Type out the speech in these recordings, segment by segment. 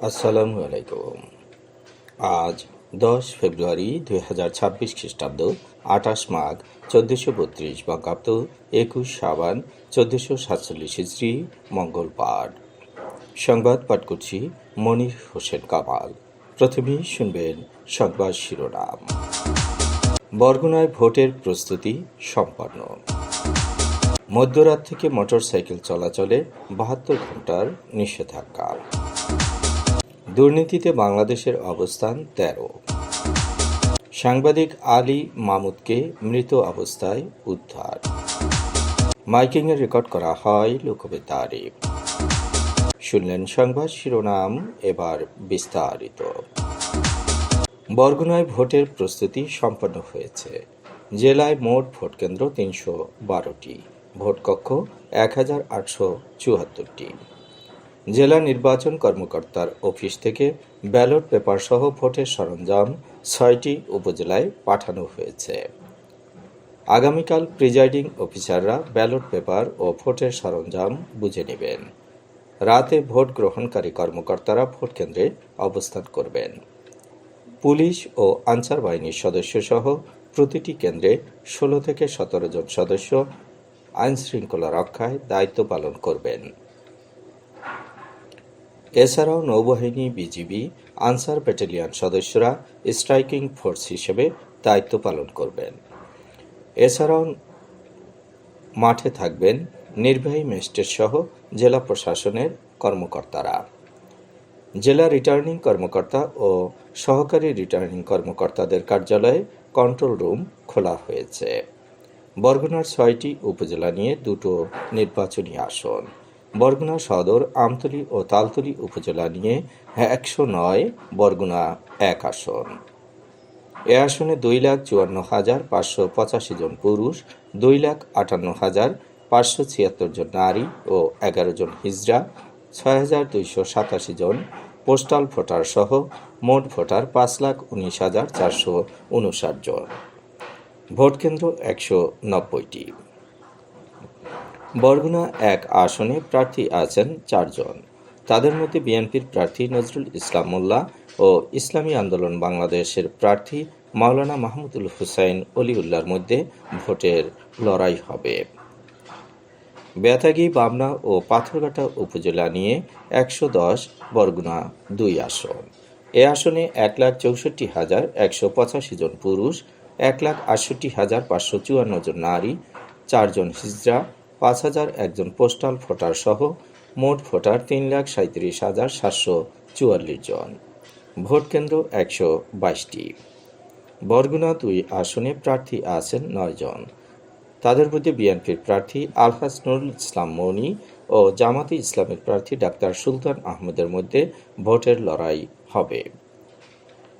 আসসালামু আলাইকুম। আজ 10 ফেব্রুয়ারি 2026 খ্রিস্টাব্দ, 28 মাঘ 1432 বঙ্গাব্দ, 21 সাবান 1447 হিজরি, মঙ্গলবার। সংবাদ পাঠ করছি মনির হোসেন কামাল। প্রথমেই শুনবেন সংবাদ শিরোনাম। বরগুনায় ভোটের প্রস্তুতি সম্পন্ন। মধ্যরাত থেকে মোটরসাইকেল চলাচলে 72 ঘন্টার নিষেধাজ্ঞা। দুর্নীতিতে বাংলাদেশের অবস্থান 13। সাংবাদিক আলী মামুদকে মৃত অবস্থায় উদ্ধার। মাইকিংয়ে রেকর্ড করা হয় লোকবেতারে। শুনলেন সংবাদ শিরোনাম, এবার বিস্তারিত। বরগুনায় ভোটের প্রস্তুতি সম্পন্ন হয়েছে। জেলায় মোট ভোটকেন্দ্র 312টি, ভোটকক্ষ 1874টি। জেলা নির্বাচন কর্মকর্তার অফিস থেকে ব্যালট পেপার সহ ভোটের সরঞ্জাম 6টি উপজেলায় পাঠানো হয়েছে। আগামীকাল প্রিজাইডিং অফিসাররা ব্যালট পেপার ও ভোটের সরঞ্জাম বুঝে নেবেন। রাতে ভোট গ্রহণকারী কর্মকর্তারা ভোট কেন্দ্রে অবস্থান করবেন। পুলিশ ও আনসার বাহিনীর সদস্য সহ প্রতিটি কেন্দ্রে 16 থেকে 17 জন সদস্য আইনশৃঙ্খলা রক্ষায় দায়িত্ব পালন করবেন। এছাড়াও নৌবাহিনী, বিজিবি, আনসার ব্যাটালিয়ন সদস্যরা স্ট্রাইকিং ফোর্স হিসেবে দায়িত্ব পালন করবেন। এছাড়াও মাঠে থাকবেন নির্বাহী ম্যাজিস্ট্রেট সহ জেলা প্রশাসনের কর্মকর্তারা। জেলা রিটার্নিং কর্মকর্তা ও সহকারী রিটার্নিং কর্মকর্তাদের কার্যালয়ে কন্ট্রোল রুম খোলা হয়েছে। বরগুনার 6টি উপজেলা নিয়ে 2টো নির্বাচনী আসন। বরগুনা সদর, আমতলী ও তালতলী উপজেলা নিয়ে 109, বরগুনা 1 আসন। এ আসনে 2,54,585 জন পুরুষ, 2,58,576 জন নারী ও 11 জন হিজড়া, 6,287 জন পোস্টাল ভোটার সহ মোট ভোটার 5,19,459 জন। ভোটকেন্দ্র 190টি। বরগুনা 1 আসনে প্রার্থী আছেন 4 জন। তাদের মধ্যে বিএনপির প্রার্থী নজরুল ইসলাম মোল্লা ও ইসলামী আন্দোলন বাংলাদেশের প্রার্থী মাওলানা মাহমুদুল হুসাইন অলিউল্লাহর মধ্যে ভোটের লড়াই হবে। বেতাগী, বামনা ও পাথরঘাটা উপজেলা নিয়ে 110, বরগুনা 2 আসন। এ আসনে 1,64,185 জন পুরুষ, 1,68,554 জন নারী, 4 জন হিজড়া, 5,001 জন পোস্টাল ভোটার সহ মোট ভোটার 3,37,744 জন। ভোটকেন্দ্র 122টি। বরগুনা 2 আসনে প্রার্থী আছেন 9 জন। তাদের মধ্যে বিএনপির প্রার্থী আলহাজ নুরুল ইসলাম মনি ও জামাতে ইসলামের প্রার্থী ডাক্তার সুলতান আহমেদের মধ্যে ভোটের লড়াই হবে।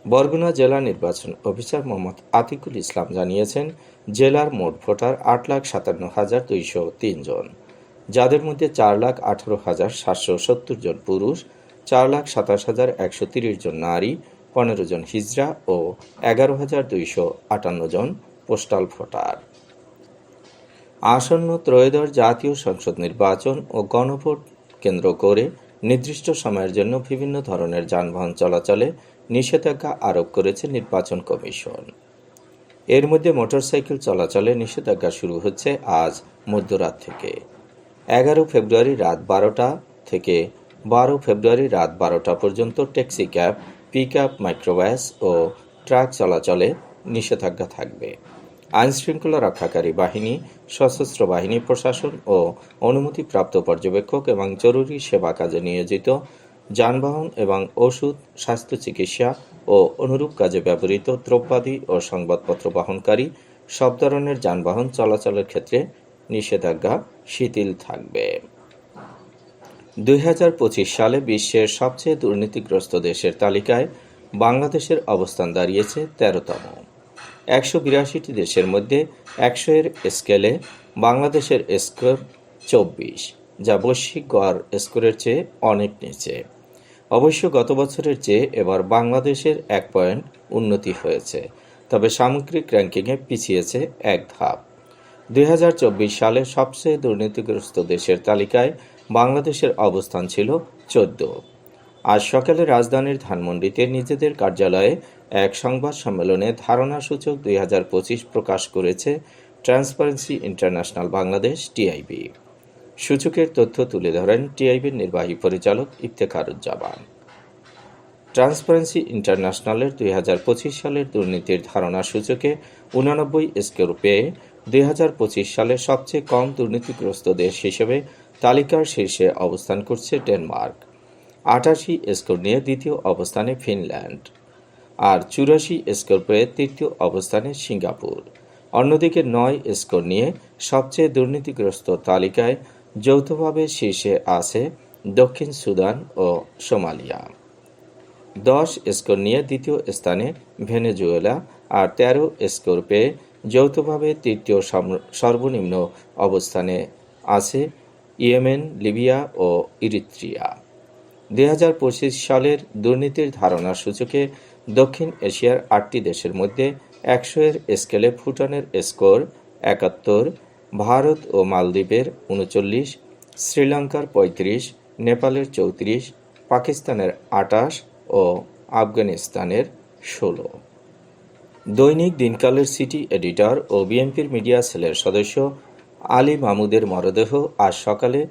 বরগুনা জেলা নির্বাচন অফিসার মোহাম্মদ আতিকুল ইসলাম জানিয়েছেন, জেলার মোট ভোটার 8,57,203 জন, যাদের মধ্যে 4,18,770 জন পুরুষ, 4,27,130 জন নারী, 15 জন হিজড়া ও 11,258 জন পোস্টাল ভোটার। আসন্ন ত্রয়োদশ জাতীয় সংসদ নির্বাচন ও গণভোট কেন্দ্র করে নির্দিষ্ট সময়ের জন্য বিভিন্ন ধরনের যানবাহন চলাচলে নিষেধাজ্ঞা আরোপ করেছে নির্বাচন কমিশন। এর মধ্যে মোটরসাইকেল চলাচলে নিষেধাজ্ঞা শুরু হচ্ছে আজ মধ্যরাত থেকে। 11 ফেব্রুয়ারি রাত 12টা থেকে 12 ফেব্রুয়ারি রাত 12টা পর্যন্ত ট্যাক্সি ক্যাব, পিকআপ, মাইক্রোবাস ও ট্রাক চলাচলে নিষেধাজ্ঞা থাকবে। আইনশৃঙ্খলা রক্ষাকারী বাহিনী, সশস্ত্র বাহিনী, প্রশাসন ও অনুমতিপ্রাপ্ত পর্যবেক্ষক এবং জরুরি সেবা কাজে নিয়োজিত যানবাহন এবং ওষুধ, স্বাস্থ্য চিকিৎসা ও অনুরূপ কাজে ব্যবহৃত দ্রব্যাদি ও সংবাদপত্র বহনকারী সব ধরনের যানবাহন চলাচলের ক্ষেত্রে নিষেধাজ্ঞা শিথিল থাকবে। 2025 সালে বিশ্বের সবচেয়ে দুর্নীতিগ্রস্ত দেশের তালিকায় বাংলাদেশের অবস্থান দাঁড়িয়েছে 13তম। 182টি দেশের মধ্যে 100-এর স্কেলে বাংলাদেশের স্কোর 24, যা বৈশ্বিক গড় স্কোরের চেয়ে অনেক নিচে। অবশ্য গত বছরের চেয়ে এবার বাংলাদেশের 1 পয়েন্ট উন্নতি হয়েছে, তবে সামগ্রিক র্যাঙ্কিংয়ে পিছিয়েছে 1 ধাপ। 2024 সালে সবচেয়ে দুর্নীতিগ্রস্ত দেশের তালিকায় বাংলাদেশের অবস্থান ছিল 14। আজ সকালে রাজধানীর ধানমন্ডিতে নিজেদের কার্যালয়ে এক সংবাদ সম্মেলনে ধারণাসূচক 2025 প্রকাশ করেছে ট্রান্সপারেন্সি ইন্টারন্যাশনাল বাংলাদেশ টিআইবি। সূচকের তথ্য তুলে ধরেন টিআইবির নির্বাহী পরিচালক ইফতেখারুজ্জামান। ট্রান্সপারেন্সি ইন্টারন্যাশনালের 2025 সালের দুর্নীতির ধারণা সূচকে 89 স্কোর পেয়ে 2025 সালে সবচেয়ে কম দুর্নীতিগ্রস্ত দেশ হিসেবে তালিকার শীর্ষে অবস্থান করছে ডেনমার্ক। 88 স্কোর নিয়ে দ্বিতীয় অবস্থানে ফিনল্যান্ড, আর 84 স্কোর পেয়ে তৃতীয় অবস্থানে সিঙ্গাপুর। অন্যদিকে 9 স্কোর নিয়ে সবচেয়ে দুর্নীতিগ্রস্ত তালিকায় যৌথভাবে শীর্ষে আছে দক্ষিণ সুদান ও সোমালিয়া। 10 স্কোর নিয়ে দ্বিতীয় স্থানে ভেনেজুয়েলা, আর 13 স্কোর পেয়ে যৌথভাবে তৃতীয় সর্বনিম্ন অবস্থানে আছে ইয়েমেন, লিবিয়া ও ইরিত্রিয়া। 2025 সালের দুর্নীতির ধারণা সূচকে দক্ষিণ এশিয়ার 8টি দেশের মধ্যে 100-এর স্কেলে ভুটানের স্কোর 71, ভারত ও মালদ্বীপের 39, শ্রীলঙ্কার 35, নেপালের 34, পাকিস্তানের 28 ও আফগানিস্তানের 16। দৈনিক দিনকালের সিটি এডিটর ও বিএনপির মিডিয়া সেলের সদস্য আলী মাহমুদের মরদেহ আজ সকালে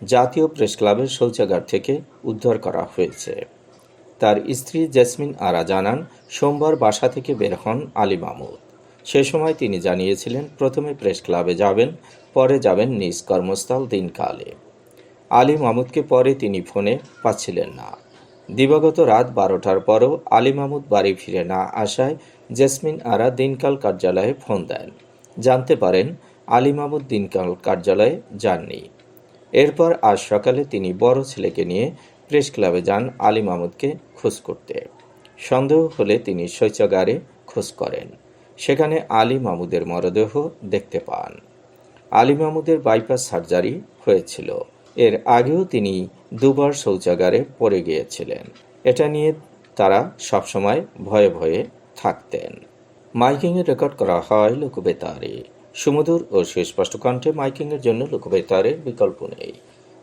জাতীয় প্রেসক্লাবের শৌচাগার থেকে উদ্ধার করা হয়েছে। তার স্ত্রী জেসমিন আরা জানান, সোমবার বাসা থেকে বের হন আলী মাহমুদ। সে সময় তিনি জানিয়েছিলেন প্রথমে প্রেস ক্লাবে যাবেন, পরে যাবেন নিজ কর্মস্থল দিনকালে। আলী মাহমুদকে পরে তিনি ফোনে পাচ্ছিলেন না। দিবাগত রাত 12টার পরও আলী মাহমুদ বাড়ি ফিরে না আসায় জেসমিন আরা দিনকাল কার্যালয়ে ফোন দেন। জানতে পারেন আলী মাহমুদ দিনকাল কার্যালয়ে যাননি। এরপর আজ সকালে তিনি বড় ছেলেকে নিয়ে প্রেস ক্লাবে যান আলী মাহমুদকে খোঁজ করতে। সন্দেহ হলে তিনি শৌচাগারে খোঁজ করেন। সেখানে আলী মাহমুদের মরদেহ দেখতে পান। আলী মাহমুদের বাইপাস সার্জারি হয়েছিল। এর আগেও তিনি দুবার শৌচাগারে পড়ে গিয়েছিলেন। এটা নিয়ে তারা সবসময় ভয়ে ভয়ে থাকতেন। মাইকিংয়ে রেকর্ড করা হয় লোকবেতারে। সুমধুর ও সুস্পষ্ট কণ্ঠে মাইকিংয়ের জন্য লোকবেতারের বিকল্প নেই।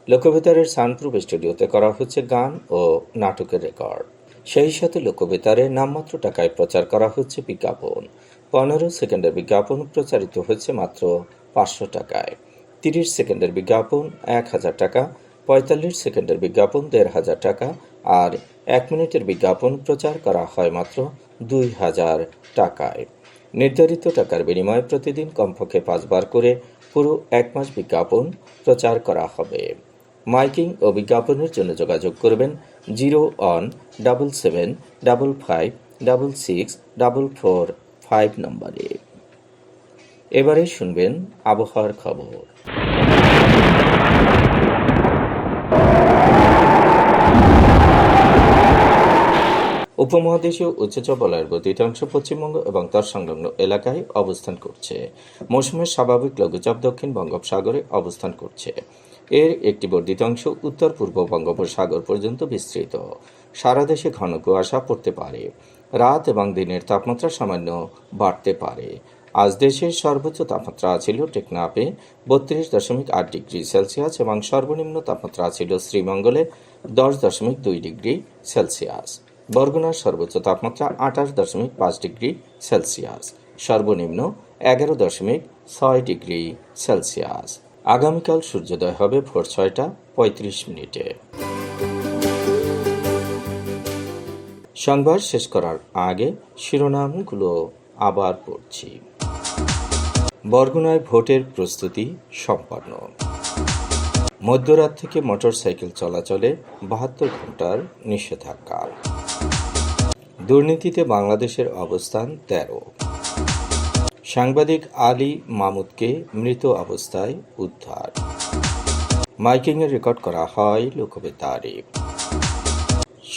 লোকবেতারের সাউন্ডপ্রুফ স্টুডিওতে করা হচ্ছে গান ও নাটকের রেকর্ড। সেই সাথে লোকবেতারে নামমাত্র টাকায় প্রচার করা হচ্ছে বিজ্ঞাপন। 15 সেকেন্ডের বিজ্ঞাপন প্রচারিত হচ্ছে মাত্র 500 টাকায়। 30 সেকেন্ডের বিজ্ঞাপন 1000 টাকা, 45 সেকেন্ডের বিজ্ঞাপন 1500 টাকা, আর 1 মিনিটের বিজ্ঞাপন প্রচার করা হয় মাত্র 2000 টাকায়। নির্ধারিত টাকার বিনিময়ে প্রতিদিন কমপক্ষে 5 বার করে পুরো 1 মাস বিজ্ঞাপন প্রচার করা হবে। মাইকিং ও বিজ্ঞাপনের জন্য যোগাযোগ করবেন 0-17755664445 নম্বরে। এবারে শুনবেন আবহাওয়ার খবর। উপমহাদেশীয় উচ্চচাপ বলয়ের গতিতে অংশ পশ্চিমবঙ্গ এবং তার সংলগ্ন এলাকায় অবস্থান করছে। মৌসুমের স্বাভাবিক লঘুচাপ দক্ষিণ বঙ্গোপসাগরে অবস্থান করছে। এর একটি বর্ধিত অংশ উত্তর পূর্ব বঙ্গোপসাগর পর্যন্ত বিস্তৃত। সারা দেশে ঘন কুয়াশা পড়তে পারে। রাত এবং দিনের তাপমাত্রা সামান্য বাড়তে পারে। আজ দেশের সর্বোচ্চ তাপমাত্রা ছিল টেকনাফে 32.8 ডিগ্রি সেলসিয়াস এবং সর্বনিম্ন তাপমাত্রা ছিল শ্রীমঙ্গলে 10.2 ডিগ্রি সেলসিয়াস। বরগুনার সর্বোচ্চ তাপমাত্রা 28.5 ডিগ্রি সেলসিয়াস, সর্বনিম্ন 11.6 ডিগ্রি সেলসিয়াস। আগামীকাল সূর্যোদয় হবে ভোর 6:35। সংবাদ শেষ করার আগে শিরোনামগুলো আবার পড়ছি। বরগুনায় ভোটের প্রস্তুতি সম্পন্ন। মধ্যরাত থেকে মোটরসাইকেল চলাচলে 72 ঘণ্টার নিষেধাজ্ঞা। দুর্নীতিতে বাংলাদেশের অবস্থান 13। সাংবাদিক আলী মাহমুদকে মৃত অবস্থায় উদ্ধার। মাইকিংয়ে রেকর্ড করা হয় লোকবেতারে।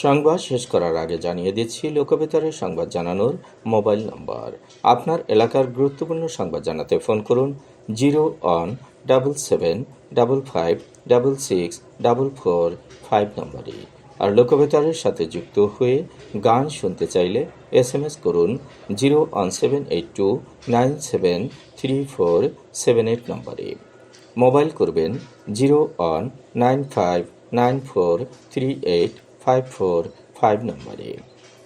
সংবাদ শেষ করার আগে জানিয়ে দিচ্ছি লোকবেতারে সংবাদ জানানোর মোবাইল নম্বর। আপনার এলাকার গুরুত্বপূর্ণ সংবাদ জানাতে ফোন করুন 0-17755664445 নম্বরে। আর লোকবেতারের সাথে যুক্ত হয়ে গান শুনতে চাইলে SMS করুন 01782973478 নম্বরে। মোবাইল করবেন 019594384 545 নম্বরে।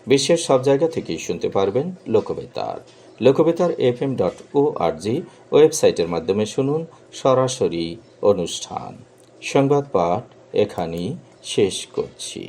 বিশ্বের সব জায়গা থেকেই শুনতে পারবেন লোকবেতার। লোকবেতার fm.org ওয়েবসাইটের মাধ্যমে শুনুন সরাসরি অনুষ্ঠান। সংবাদ পাঠ এখানেই শেষ করছি।